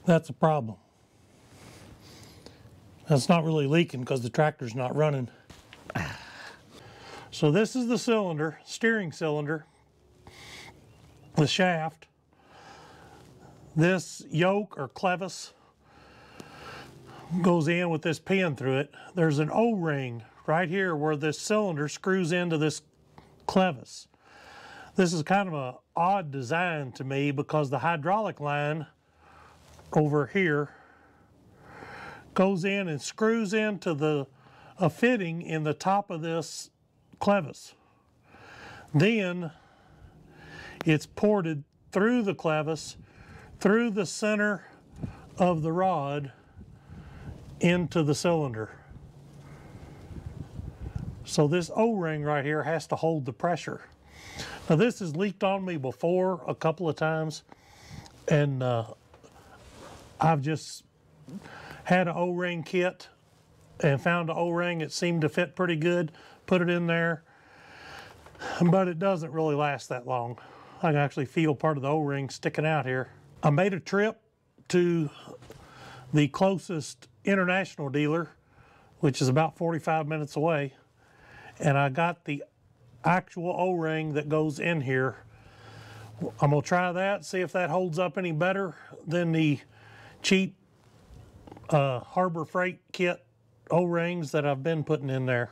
That's a problem. That's not really leaking because the tractor's not running. So this is the cylinder, steering cylinder, the shaft. This yoke or clevis goes in with this pin through it. There's an O-ring right here where this cylinder screws into this clevis. This is kind of an odd design to me because the hydraulic line over here goes in and screws into a fitting in the top of this clevis. Then it's ported through the clevis, through the center of the rod into the cylinder. So this O-ring right here has to hold the pressure. Now this has leaked on me before a couple of times, and I've just had an O-ring kit and found an O-ring that seemed to fit pretty good, put it in there, but it doesn't really last that long. I can actually feel part of the O-ring sticking out here. I made a trip to the closest international dealer, which is about 45 minutes away, and I got the actual O-ring that goes in here. I'm gonna try that, see if that holds up any better than the cheap Harbor Freight kit O-rings that I've been putting in there.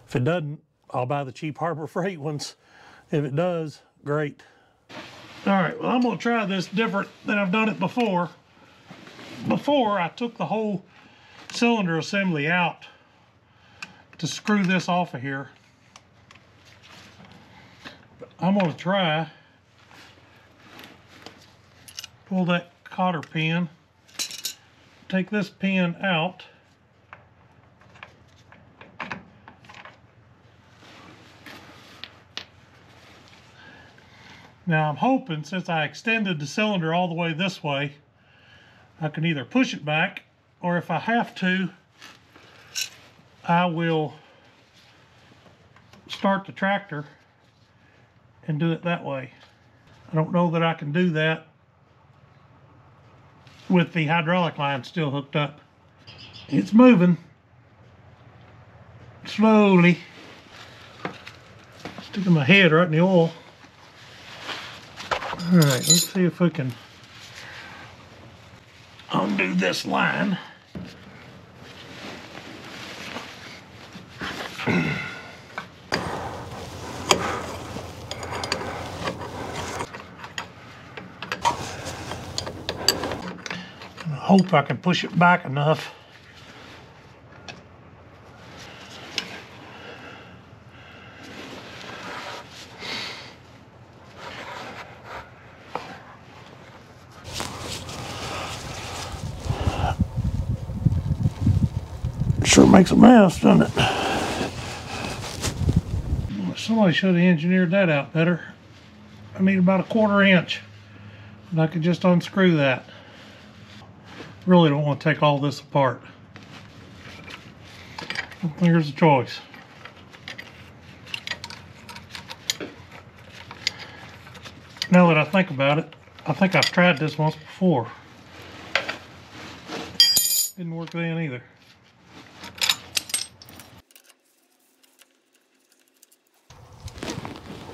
If it doesn't, I'll buy the cheap Harbor Freight ones. If it does, great. All right, well, I'm gonna try this different than I've done it before. Before, I took the whole cylinder assembly out to screw this off of here. But I'm gonna try, pull that cotter pin, take this pin out, now I'm hoping, since I extended the cylinder all the way this way, I can either push it back, or if I have to, I will start the tractor and do it that way. I don't know that I can do that with the hydraulic line still hooked up. It's moving slowly. Sticking my head right in the oil. All right, let's see if we can undo this line. I hope I can push it back enough. Sure makes a mess, doesn't it? Somebody should have engineered that out better. I need about 1/4 inch, and I could just unscrew that. Really don't want to take all this apart. I don't think there's a choice. Now that I think about it, I think I've tried this once before. Didn't work then either.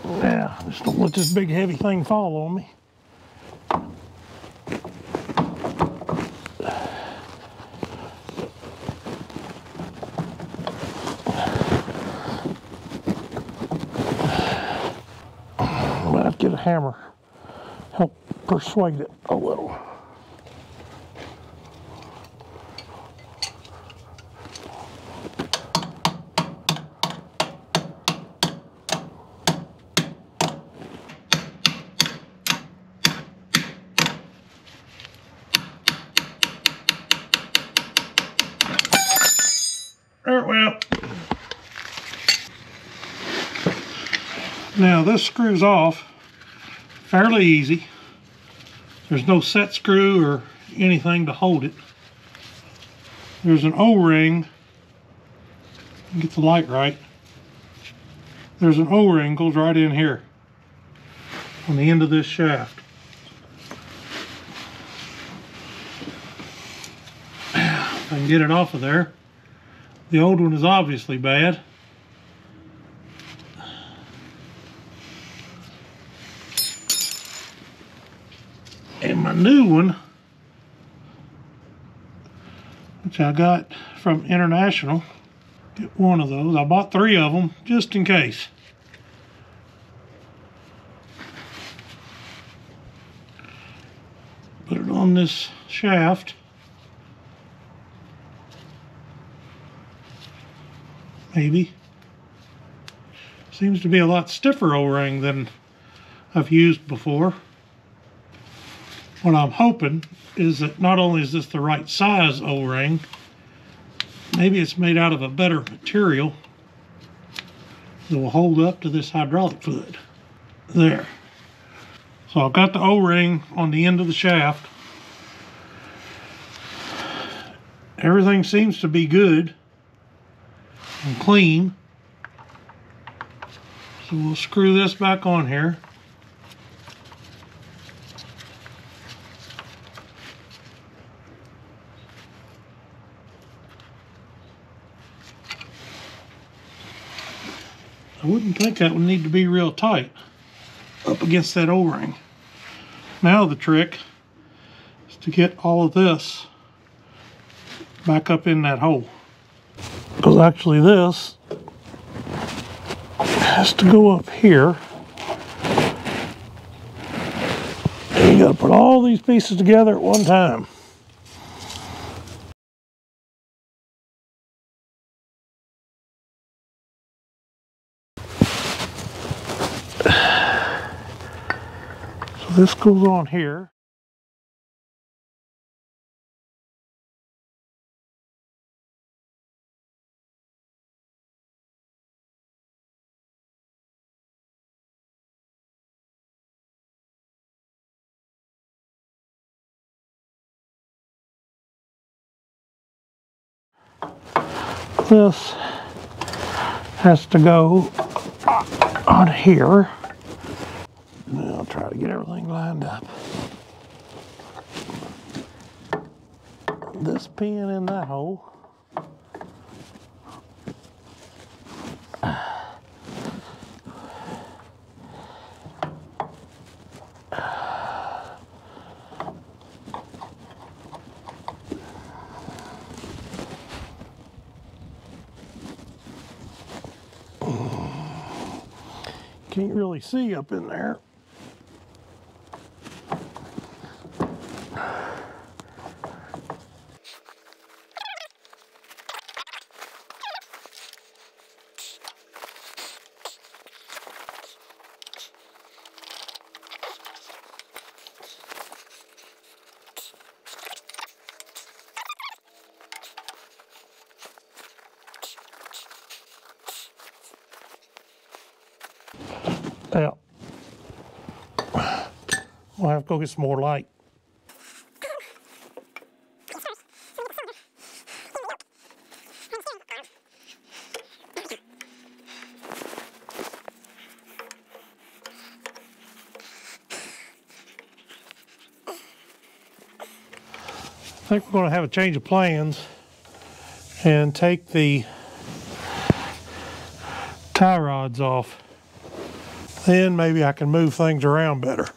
Yeah, just don't let this big heavy thing fall on me. I might have to get a hammer, help persuade it a little. There it went. Now this screws off fairly easy. There's no set screw or anything to hold it. There's an O-ring. Get the light right. There's an O-ring goes right in here on the end of this shaft. and get it off of there. The old one is obviously bad. And my new one, which I got from International, get one of those. I bought 3 of them just in case. Put it on this shaft. Maybe. Seems to be a lot stiffer O-ring than I've used before. What I'm hoping is that not only is this the right size O-ring, maybe it's made out of a better material that will hold up to this hydraulic fluid. There. So I've got the O-ring on the end of the shaft. Everything seems to be good and clean. So we'll screw this back on here. I wouldn't think that would need to be real tight up against that O-ring. Now the trick is to get all of this back up in that hole. Because actually this has to go up here. And you got to put all these pieces together at one time. So this goes on here. This has to go on here. Now I'll try to get everything lined up. This pin in that hole. Can't really see up in there. Yeah. We'll have to go get some more light. I think we're going to have a change of plans and take the tie rods off. Then maybe I can move things around better.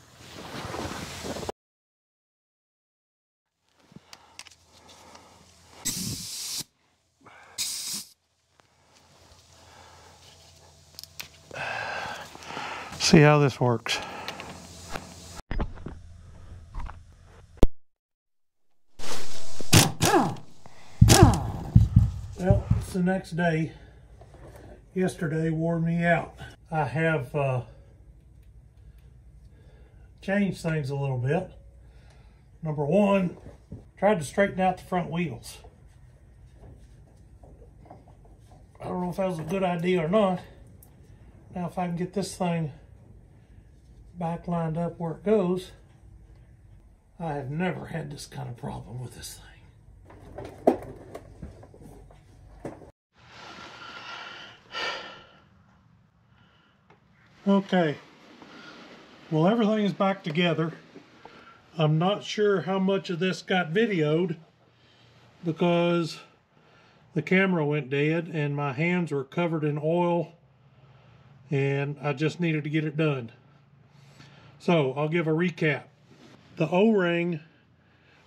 See how this works. Well, it's the next day. Yesterday wore me out. I have changed things a little bit. Number one, tried to straighten out the front wheels. I don't know if that was a good idea or not. Now if I can get this thing back lined up where it goes, I have never had this kind of problem with this thing. Okay, well, everything is back together. I'm not sure how much of this got videoed, because the camera went dead and my hands were covered in oil and I just needed to get it done. So I'll give a recap. The O-ring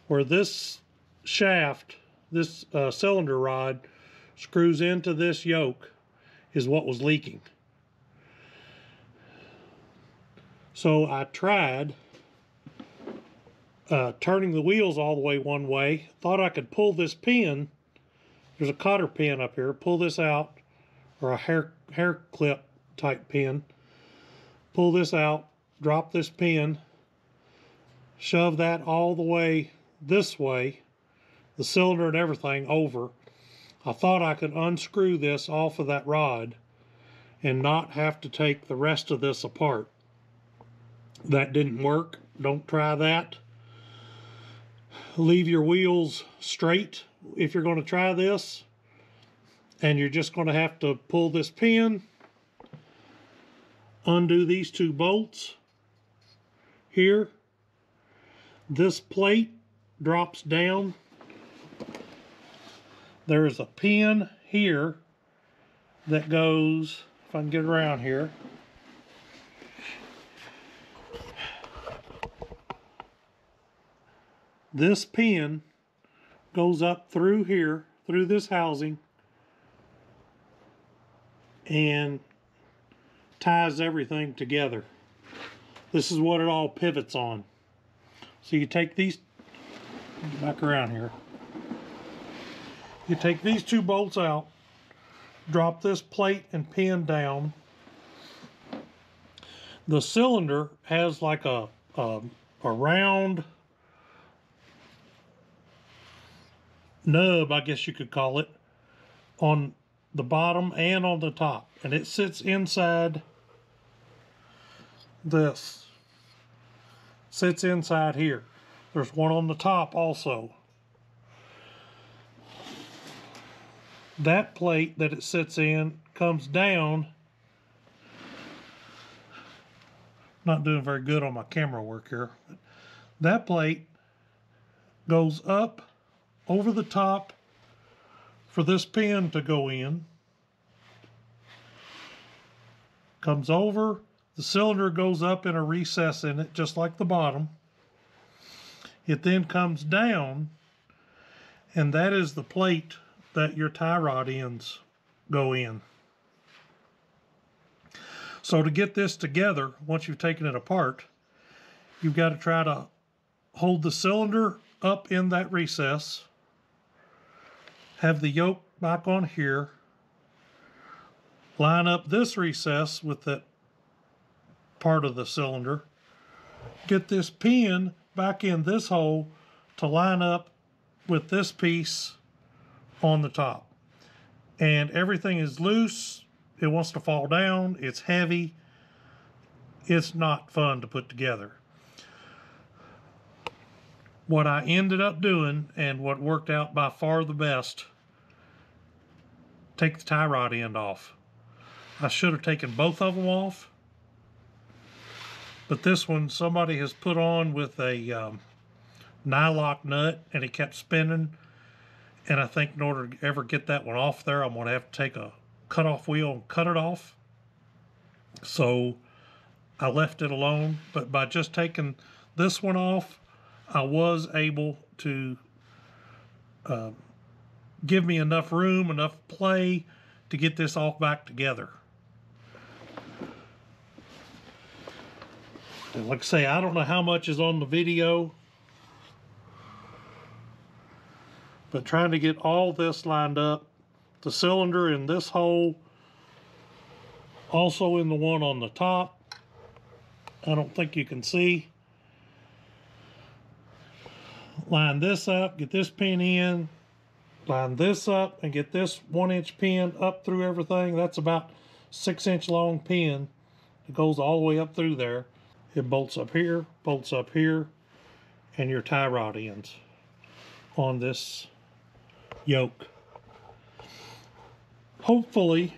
where this shaft, this cylinder rod screws into this yoke is what was leaking. So I tried turning the wheels all the way one way, thought I could pull this pin. There's a cotter pin up here, pull this out, or a hair clip type pin. Pull this out, drop this pin, shove that all the way this way, the cylinder and everything over. I thought I could unscrew this off of that rod and not have to take the rest of this apart. That didn't work. Don't try that. Leave your wheels straight if you're going to try this, and you're just going to have to pull this pin, undo these two bolts here. This plate drops down. There is a pin here that goes, if I can get around here, this pin goes up through here, through this housing, and ties everything together. This is what it all pivots on. So you take these, back around here, you take these two bolts out, drop this plate and pin down. The cylinder has like a round nub, I guess you could call it, on the bottom and on the top, and it sits inside this. Sits inside here. There's one on the top also. That plate that it sits in comes down. Not doing very good on my camera work here. That plate goes up over the top for this pin to go in. Comes over, the cylinder goes up in a recess in it, just like the bottom. It then comes down, and that is the plate that your tie rod ends go in. So to get this together, once you've taken it apart, you've got to try to hold the cylinder up in that recess, have the yoke back on here, line up this recess with that part of the cylinder, get this pin back in this hole to line up with this piece on the top. And everything is loose. It wants to fall down. It's heavy. It's not fun to put together. What I ended up doing, and what worked out by far the best, take the tie rod end off. I should have taken both of them off, but this one somebody has put on with a nylock nut, and it kept spinning. And I think in order to ever get that one off there, I'm going to have to take a cut-off wheel and cut it off. So I left it alone. But by just taking this one off, I was able to give me enough room, enough play to get this all back together. And like I say, I don't know how much is on the video, but trying to get all this lined up, the cylinder in this hole, also in the one on the top, I don't think you can see. Line this up, get this pin in, line this up, and get this 1-inch pin up through everything. That's about 6-inch long pin. It goes all the way up through there. It bolts up here, and your tie rod ends on this yoke. Hopefully,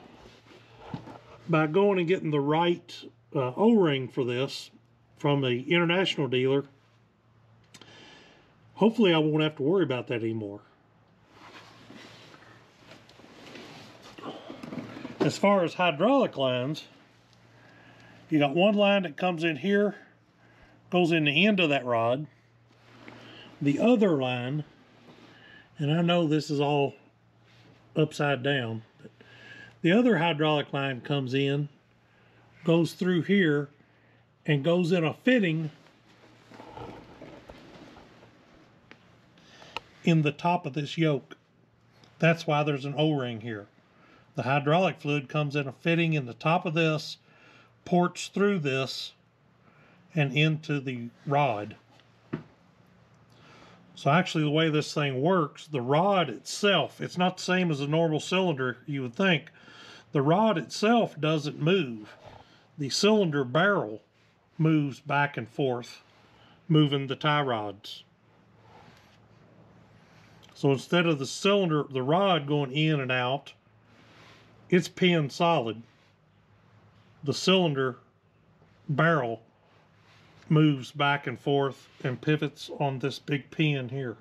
by going and getting the right O-ring for this from the international dealer, hopefully I won't have to worry about that anymore. As far as hydraulic lines, you got one line that comes in here, goes in the end of that rod. The other line, and I know this is all upside down, but the other hydraulic line comes in, goes through here, and goes in a fitting in the top of this yoke. That's why there's an O-ring here. The hydraulic fluid comes in a fitting in the top of this, ports through this, and into the rod. So actually the way this thing works, the rod itself, it's not the same as a normal cylinder you would think. The rod itself doesn't move. The cylinder barrel moves back and forth, moving the tie rods. So instead of the rod going in and out, it's pinned solid. The cylinder barrel moves back and forth and pivots on this big pin here.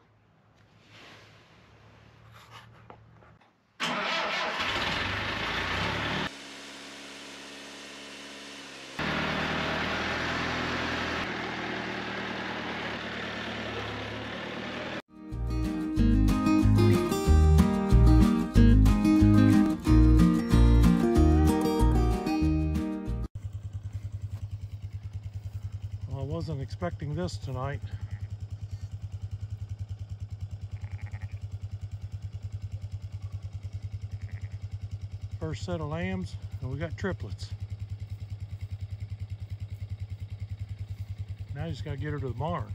I wasn't expecting this tonight. First set of lambs, and we got triplets. Now I just gotta get her to the barn.